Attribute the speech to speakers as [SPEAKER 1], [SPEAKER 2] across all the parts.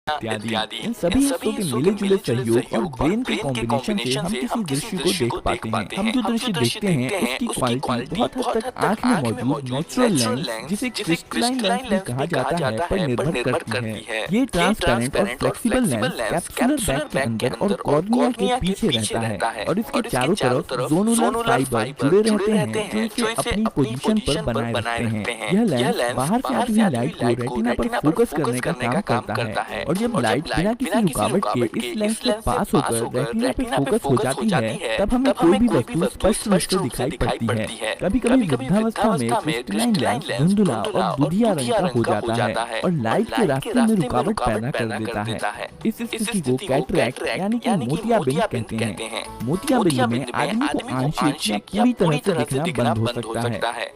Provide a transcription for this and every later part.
[SPEAKER 1] इत्यादि इन सभी हिस्सों के मिले जुले सहयोग और ब्रेन के कॉम्बिनेशन से हम किसी दृश्य को देख पाते हैं। हम जो दृश्य देखते हैं उसकी क्वालिटी बहुत हद तक आंख में मौजूद नेचुरल लेंस, जिसे क्रिस्टलाइन लेंस भी कहा जाता है, पर निर्भर करती है। ये ट्रांसपेरेंट और फ्लेक्सिबल लेंस कैप्सुलर बैग के अंदर और कॉर्निया के पीछे रहता है और इसके चारों तरफ जोनुलर फाइबर जुड़े रहते हैं जो इसे अपनी पोजीशन पर बनाए रखते हैं। यह लेंस बाहर से आती हुई लाइट को रेटिना पर फोकस करने का काम करता है और जब लाइट बिना किसी रुकावट के इस लेंस के पास होकर रेटिना पे फोकस हो जाती है, तब हमें कोई भी वस्तु स्पष्ट रूप से दिखाई पड़ती है। कभी-कभी वृद्धावस्था में क्रिस्टलाइन लेंस धुंधला और दुधिया रंग का हो जाता है और लाइट के रास्ते में रुकावट पैदा कर देता है। इस स्थिति को कैटरैक्ट यानी कि मोतियाबिंद कहते हैं। मोतियाबिंद में आदमी को आंशिक या पूरी तरह से दिखना बंद हो सकता है।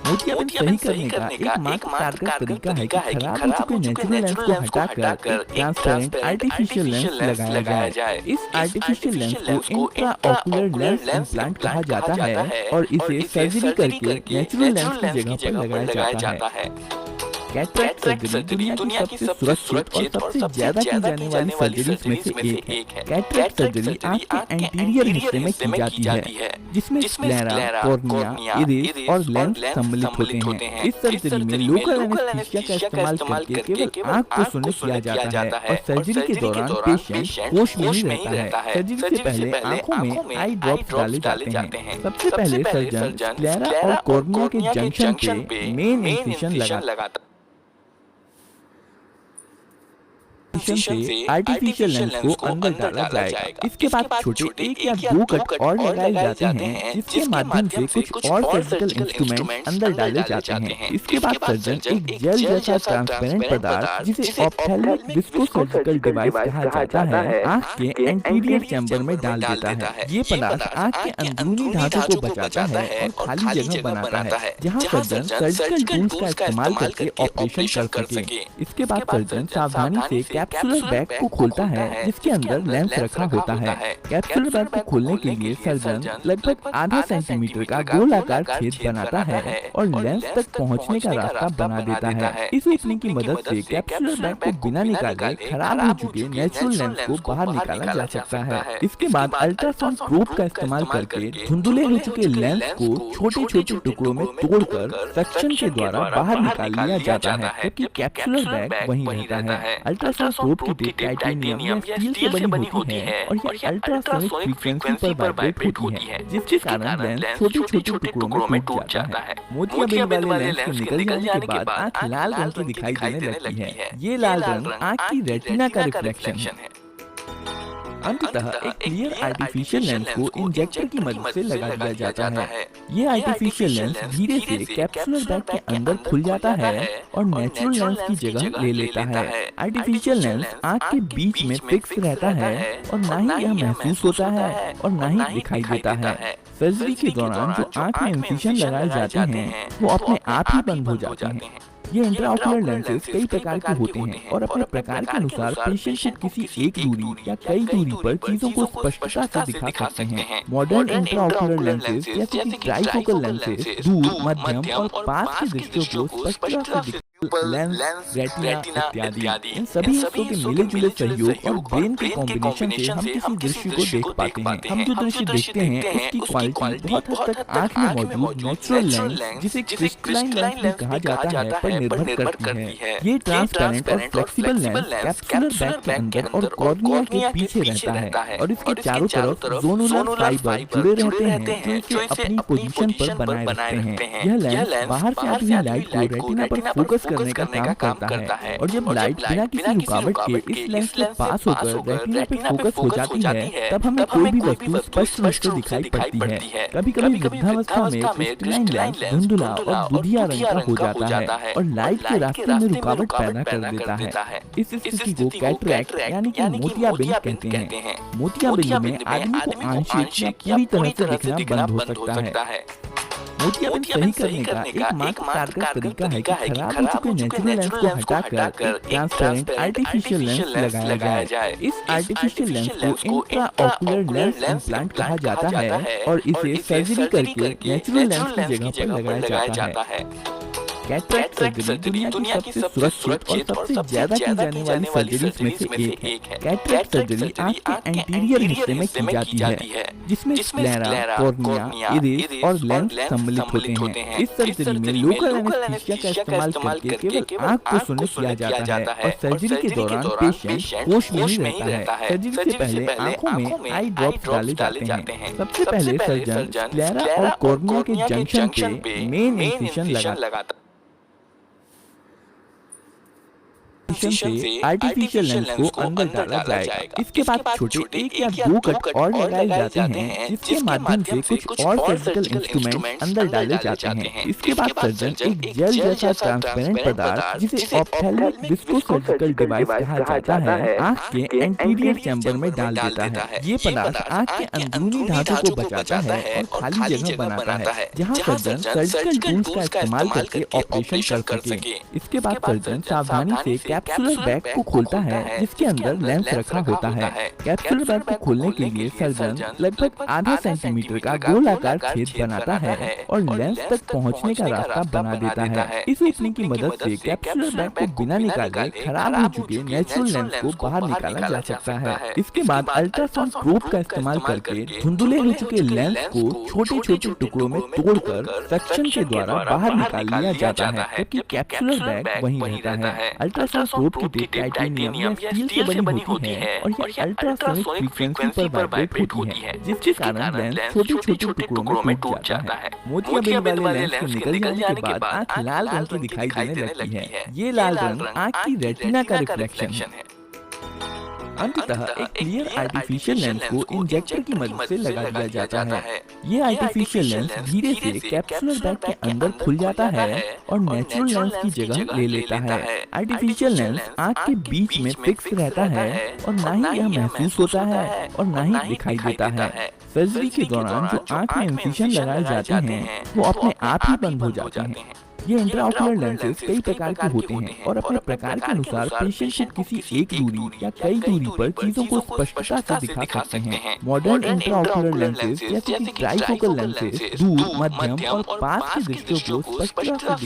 [SPEAKER 1] मोतियाबिंद सही करने का एकमात्र कारगर तरीका है कि खराब हो चुके नेचुरल लेंस को हटाकर ट्रांसपेरेंट आर्टिफिशियल लेंस लगाया जाए। इस आर्टिफिशियल लेंस को इंट्राओकुलर लेंस इम्प्लांट कहा जाता है और इसे सर्जरी करके नेचुरल लेंस की जगह पर लगाया जाता है। कैटरैक्ट सर्जरी दुनिया की सबसे सुरक्षित और सबसे ज्यादा की जाने वाली सर्जरीज में से एक है। कैटरैक्ट सर्जरी आंख के एंटीरियर हिस्से में की जाती है, जिसमें स्क्लेरा, कॉर्निया, इरिस और लेंस सम्मिलित होते हैं। इस सर्जरी में लोकल एनेस्थीसिया का इस्तेमाल करके केवल आंख को शून्य किया जाता है और सर्जरी के दौरान पेशेंट होश में ही रहता है। सर्जरी से पहले आंखों में आई ड्रॉप्स डाले जाते हैं। सबसे पहले सर्जन स्क्लेरा और कॉर्निया के जंक्शन पे मेन इंसिजन लगाता है। से आर्टिफिशियल लेंस को अंदर डाला जाएगा। इसके बाद छोटे एक या दो कट और लगाए जाते हैं, जिसके माध्यम से कुछ और सर्जिकल इंस्ट्रूमेंट अंदर डाले जाते हैं। इसके बाद सर्जन एक जेल जैसा ट्रांसपेरेंट पदार्थ, जिसे ऑप्थेल्मिक विस्को सर्जिकल डिवाइस कहा जाता है, आंख के एंटीरियर चैम्बर में डाल देता है। ये पदार्थ आंख के अंदरूनी धातु को बचाता है और खाली जगह बनाता है, जहाँ सर्जन सर्जिकल टूल्स का इस्तेमाल करके ऑपरेशन कर सके। इसके बाद सर्जन सावधानी से कैप्सुलर बैग को खोलता है, जिसके अंदर लेंस रखा होता है। कैप्सुलर बैग को खोलने के लिए सर्जन लगभग आधा सेंटीमीटर का गोलाकार छेद बनाता है और लेंस तक पहुंचने का रास्ता बना देता है। इस ओपनिंग की मदद से कैप्सुलर बैग को बिना निकाले खराब हो चुके नेचुरल लेंस को बाहर निकाला जा सकता है। इसके बाद अल्ट्रासाउंड प्रोब का इस्तेमाल करके धुंधले हो चुके लेंस को छोटे छोटे टुकड़ों में तोड़कर सक्शन के द्वारा बाहर निकाल लिया जाता है, जबकि कैप्सुलर बैग वहीं रहता है। अल्ट्रासाउंड प्रोब की टिप टाइटेनियम या स्टील से बनी होती है और ये अल्ट्रासोनिक फ्रीक्वेंसी पर वाइब्रेट होती है, जिसके कारण लेंस छोटे छोटे टुकड़ों में टूट जाता है। मोतियाबिंद वाले लेंस के निकल जाने के बाद आंख लाल रंग की दिखाई देने लगती है। ये लाल रंग आंख की रेटिना का रिफ्लेक्शन है। अंततः एक क्लियर आर्टिफिशियल लेंस को इंजेक्टर की मदद से लगा दिया जाता है। ये आर्टिफिशियल लेंस धीरे से कैप्सुलर बैग के अंदर खुल जाता है और नेचुरल लेंस की जगह ले लेता है। आर्टिफिशियल लेंस आंख के बीच में फिक्स रहता है और ना ही यह महसूस होता है और ना ही दिखाई देता है। सर्जरी के दौरान जो आंख में इंसिजन लगाए जाते हैं वो अपने आप ही बंद हो जाते हैं। ये इंट्राओकुलर लेंसेज कई प्रकार के होते हैं और अपने प्रकार के अनुसार पेशेंट को किसी एक दूरी या कई दूरी पर चीजों को स्पष्टता से दिखा सकते हैं। मॉडर्न इंट्राओकुलर लेंसेज जैसे कि ट्राइफोकल लेंसेज दूर, मध्यम और पास के दृश्यों को स्पष्टता से लेंस, रेटिना इत्यादि इन सभी हिस्सों के मिले जुले सहयोग और ब्रेन के कॉम्बिनेशन से हम किसी दृश्य को देख पाते हैं। हम जो दृश्य देखते हैं उसकी क्वालिटी बहुत हद तक आंख में मौजूद नेचुरल लेंस, जिसे क्रिस्टलाइन लेंस भी कहा जाता है, पर निर्भर करती है। ये ट्रांसपेरेंट और फ्लेक्सिबल लेंस कैप्सुलर बैग के अंदर और कॉर्निया के पीछे रहता है और इसके चारों तरफ जोनुलर फाइबर जुड़े रहते हैं जो इसे अपनी पोजीशन पर बनाए रखते हैं। यह लेंस बाहर से आती हुई लाइट को रेटिना पर फोकस करने का काम करता है और जब लाइट बिना किसी रुकावट के इस लेंस के पास होकर रेटिना पे फोकस हो जाती है, तब हमें कोई भी वस्तु स्पष्ट रूप से दिखाई पड़ती है। कभी-कभी वृद्धावस्था में क्रिस्टलाइन लेंस धुंधला और दुधिया रंग का हो जाता है और लाइट के रास्ते में रुकावट पैदा कर देता है। इस स्थिति को कैटरैक्ट यानी कि मोतियाबिंद कहते हैं। मोतियाबिंद में आदमी को आंशिक या पूरी तरह से दिखना बंद हो सकता है। मोतियाबिंद सही करने का एकमात्र कारगर तरीका है कि खराब हो चुके नेचुरल लेंस को हटाकर ट्रांसपेरेंट आर्टिफिशियल लेंस लगाया जाए। इस आर्टिफिशियल लेंस को इंट्राओकुलर लेंस इम्प्लांट कहा जाता है और इसे सर्जरी करके नेचुरल लेंस की जगह पर लगाया जाता है। कैटरेक्ट सर्जरी दुनिया की सबसे सुरक्षित और सबसे ज्यादा की जाने वाली सर्जरीज में से एक है। कैटरेक्ट सर्जरी आंख के एंटीरियर हिस्से में की जाती है, जिसमें स्क्लेरा, कॉर्निया, इरिस और लेंस सम्मिलित होते हैं। इस सर्जरी में लोकल एनेस्थीसिया का इस्तेमाल करके केवल आंख को शून्य किया जाता है और सर्जरी के दौरान पेशेंट होश में ही रहता है। सर्जरी से पहले आंखों में आई ड्रॉप्स डाले जाते हैं। सबसे पहले सर्जन स्क्लेरा और कॉर्निया के जंक्शन पे मेन इंसिजन लगाता से आर्टिफिशियल लेंस को अंदर डाला जाएगा। इसके बाद छोटे एक या दो कट और लगाए जाते हैं, जिसके माध्यम से कुछ और सर्जिकल इंस्ट्रूमेंट अंदर डाले जाते हैं। इसके बाद सर्जन एक जेल जैसा ट्रांसपेरेंट पदार्थ, जिसे ऑप्थेल्मिक विस्को सर्जिकल डिवाइस कहा जाता है, आंख के एंटीरियर चैम्बर में डाल देता है। ये पदार्थ आंख के अंदरूनी धातु को बचाता है और खाली जगह बनाता है, जहाँ सर्जन सर्जिकल टूल्स का इस्तेमाल करके ऑपरेशन कर सके। इसके बाद सर्जन सावधानी से कैप्सुलर बैग को खोलता है, जिसके अंदर लेंस रखा होता है। कैप्सुलर बैग को खोलने के लिए सर्जन लगभग आधा सेंटीमीटर का गोलाकार छेद बनाता है और लेंस तक पहुंचने का रास्ता बना देता है। इस ओपनिंग की मदद से कैप्सुलर बैग को बिना निकाले खराब हो चुके नेचुरल लेंस को बाहर निकाला जा सकता है। इसके बाद अल्ट्रासाउंड प्रोब का इस्तेमाल करके धुंधले हो चुके लेंस को छोटे छोटे टुकड़ों में तोड़कर सक्शन के द्वारा बाहर निकाल लिया जाता है, जबकि कैप्सुलर बैग वहीं रहता है। अल्ट्रासाउंड प्रोब की टिप टाइटेनियम या स्टील से बनी होती है और ये अल्ट्रासोनिक फ्रीक्वेंसी पर वाइब्रेट होती है, जिसके कारण लेंस छोटे छोटे टुकड़ों में टूट जाता है। मोतियाबिंद वाले लेंस के निकल जाने के बाद आंख लाल रंग की दिखाई देने लगती है। ये लाल रंग आंख की रेटिना का रिफ्लेक्शन है। अंततः एक क्लियर आर्टिफिशियल लेंस को इंजेक्टर की मदद से लगा दिया जाता है। ये आर्टिफिशियल लेंस धीरे से कैप्सुलर बैग के अंदर खुल जाता है और नेचुरल लेंस की जगह ले लेता है। आर्टिफिशियल लेंस आंख के बीच में फिक्स रहता है और ना ही यह महसूस होता है और ना ही दिखाई देता है। सर्जरी के दौरान जो आंख में इंसिजन लगाए जाते हैं वो अपने आप ही बंद हो जाते हैं। ये इंट्राओकुलर लेंसेज कई प्रकार के होते हैं और अपने प्रकार के अनुसार पेशेंट को किसी एक दूरी या कई दूरी पर चीजों को स्पष्टता से दिखा सकते हैं। मॉडर्न इंट्राओकुलर लेंसेज जैसे कि ट्राइफोकल लेंसेज दूर, मध्यम और पास के दृश्यों को स्पष्टता से